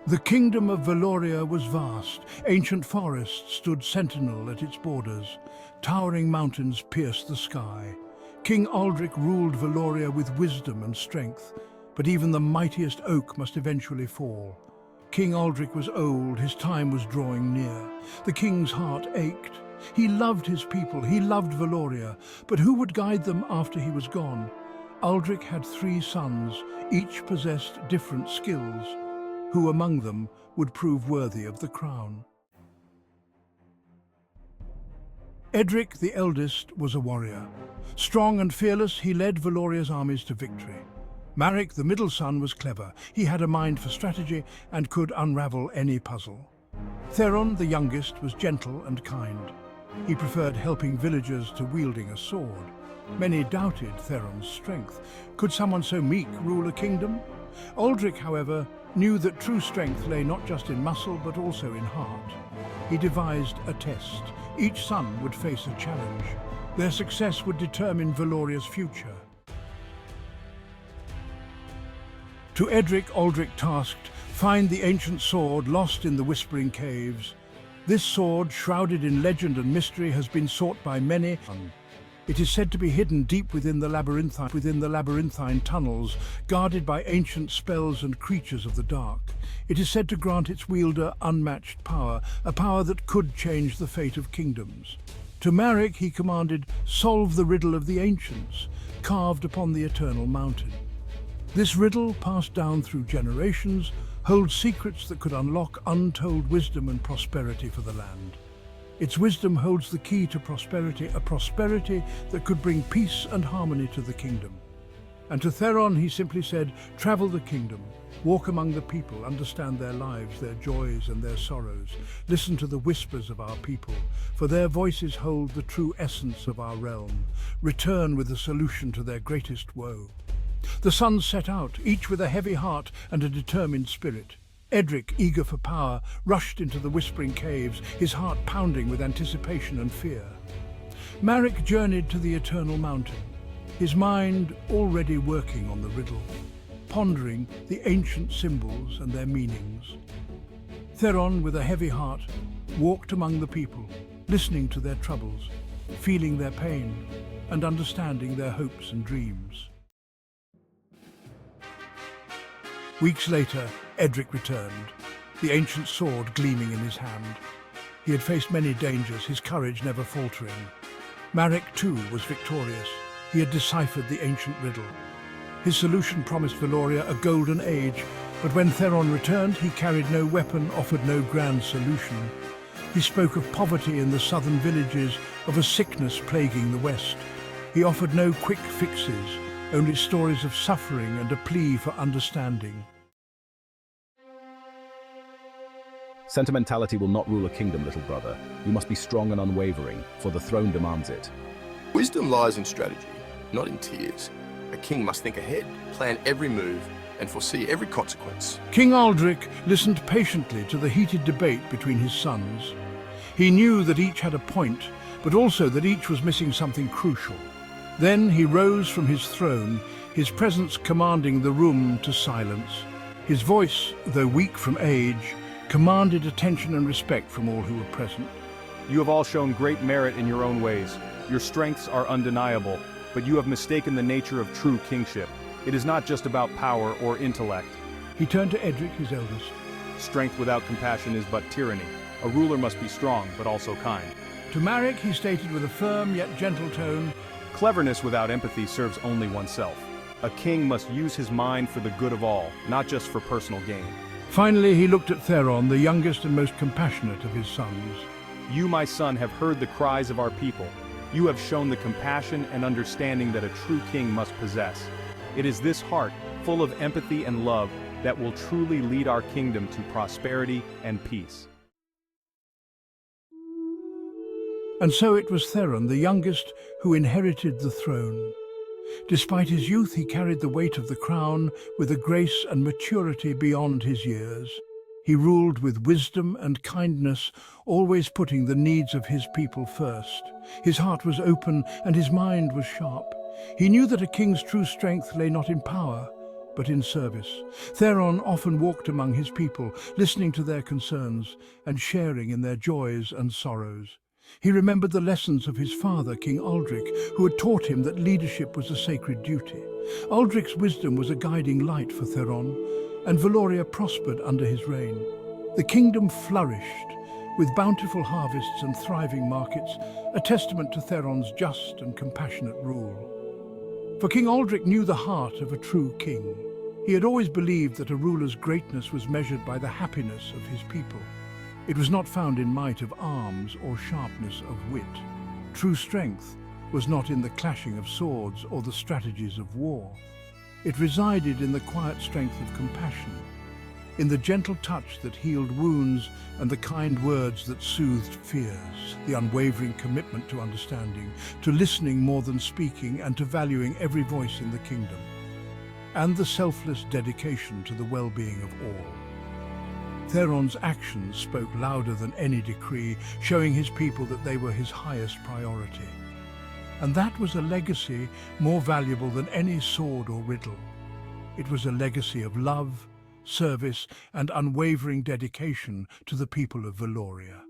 The kingdom of Valoria was vast. Ancient forests stood sentinel at its borders. Towering mountains pierced the sky. King Aldric ruled Valoria with wisdom and strength, but even the mightiest oak must eventually fall. King Aldric was old, his time was drawing near. The king's heart ached. He loved his people, he loved Valoria, but who would guide them after he was gone? Aldric had 3 sons, each possessed different skills. Who among them would prove worthy of the crown? Edric, the eldest, was a warrior. Strong and fearless, he led Valoria's armies to victory. Maric, the middle son, was clever. He had a mind for strategy and could unravel any puzzle. Theron, the youngest, was gentle and kind. He preferred helping villagers to wielding a sword. Many doubted Theron's strength. Could someone so meek rule a kingdom? Aldric, however, knew that true strength lay not just in muscle but also in heart. He devised a test. Each son would face a challenge. Their success would determine Valoria's future. To Edric, Aldric tasked, find the ancient sword lost in the Whispering Caves. This sword, shrouded in legend and mystery, has been sought by many. It is said to be hidden deep within the labyrinthine tunnels, guarded by ancient spells and creatures of the dark. It is said to grant its wielder unmatched power, a power that could change the fate of kingdoms. To Maric he commanded, solve the riddle of the ancients, carved upon the eternal mountain. This riddle, passed down through generations, holds secrets that could unlock untold wisdom and prosperity for the land. Its wisdom holds the key to prosperity, a prosperity that could bring peace and harmony to the kingdom. And to Theron he simply said, travel the kingdom, walk among the people, understand their lives, their joys and their sorrows. Listen to the whispers of our people, for their voices hold the true essence of our realm. Return with a solution to their greatest woe. The sons set out, each with a heavy heart and a determined spirit. Edric, eager for power, rushed into the Whispering Caves, his heart pounding with anticipation and fear. Maric journeyed to the Eternal Mountain, his mind already working on the riddle, pondering the ancient symbols and their meanings. Theron, with a heavy heart, walked among the people, listening to their troubles, feeling their pain, and understanding their hopes and dreams. Weeks later, Edric returned, the ancient sword gleaming in his hand. He had faced many dangers, his courage never faltering. Maric, too, was victorious. He had deciphered the ancient riddle. His solution promised Valoria a golden age, but when Theron returned, he carried no weapon, offered no grand solution. He spoke of poverty in the southern villages, of a sickness plaguing the west. He offered no quick fixes, only stories of suffering and a plea for understanding. Sentimentality will not rule a kingdom, little brother. You must be strong and unwavering, for the throne demands it. Wisdom lies in strategy, not in tears. A king must think ahead, plan every move, and foresee every consequence. King Aldric listened patiently to the heated debate between his sons. He knew that each had a point, but also that each was missing something crucial. Then he rose from his throne, his presence commanding the room to silence. His voice, though weak from age, commanded attention and respect from all who were present. You have all shown great merit in your own ways. Your strengths are undeniable, but you have mistaken the nature of true kingship. It is not just about power or intellect. He turned to Edric, his eldest. Strength without compassion is but tyranny. A ruler must be strong, but also kind. To Maric he stated with a firm yet gentle tone, Cleverness without empathy serves only oneself. A king must use his mind for the good of all, not just for personal gain. Finally, he looked at Theron, the youngest and most compassionate of his sons. You, my son, have heard the cries of our people. You have shown the compassion and understanding that a true king must possess. It is this heart, full of empathy and love, that will truly lead our kingdom to prosperity and peace. And so it was Theron, the youngest, who inherited the throne. Despite his youth, he carried the weight of the crown with a grace and maturity beyond his years. He ruled with wisdom and kindness, always putting the needs of his people first. His heart was open and his mind was sharp. He knew that a king's true strength lay not in power, but in service. Theron often walked among his people, listening to their concerns and sharing in their joys and sorrows. He remembered the lessons of his father, King Aldric, who had taught him that leadership was a sacred duty. Aldric's wisdom was a guiding light for Theron, and Valoria prospered under his reign. The kingdom flourished, with bountiful harvests and thriving markets, a testament to Theron's just and compassionate rule. For King Aldric knew the heart of a true king. He had always believed that a ruler's greatness was measured by the happiness of his people. It was not found in might of arms or sharpness of wit. True strength was not in the clashing of swords or the strategies of war. It resided in the quiet strength of compassion, in the gentle touch that healed wounds and the kind words that soothed fears, the unwavering commitment to understanding, to listening more than speaking, and to valuing every voice in the kingdom, and the selfless dedication to the well-being of all. Theron's actions spoke louder than any decree, showing his people that they were his highest priority. And that was a legacy more valuable than any sword or riddle. It was a legacy of love, service, and unwavering dedication to the people of Valoria.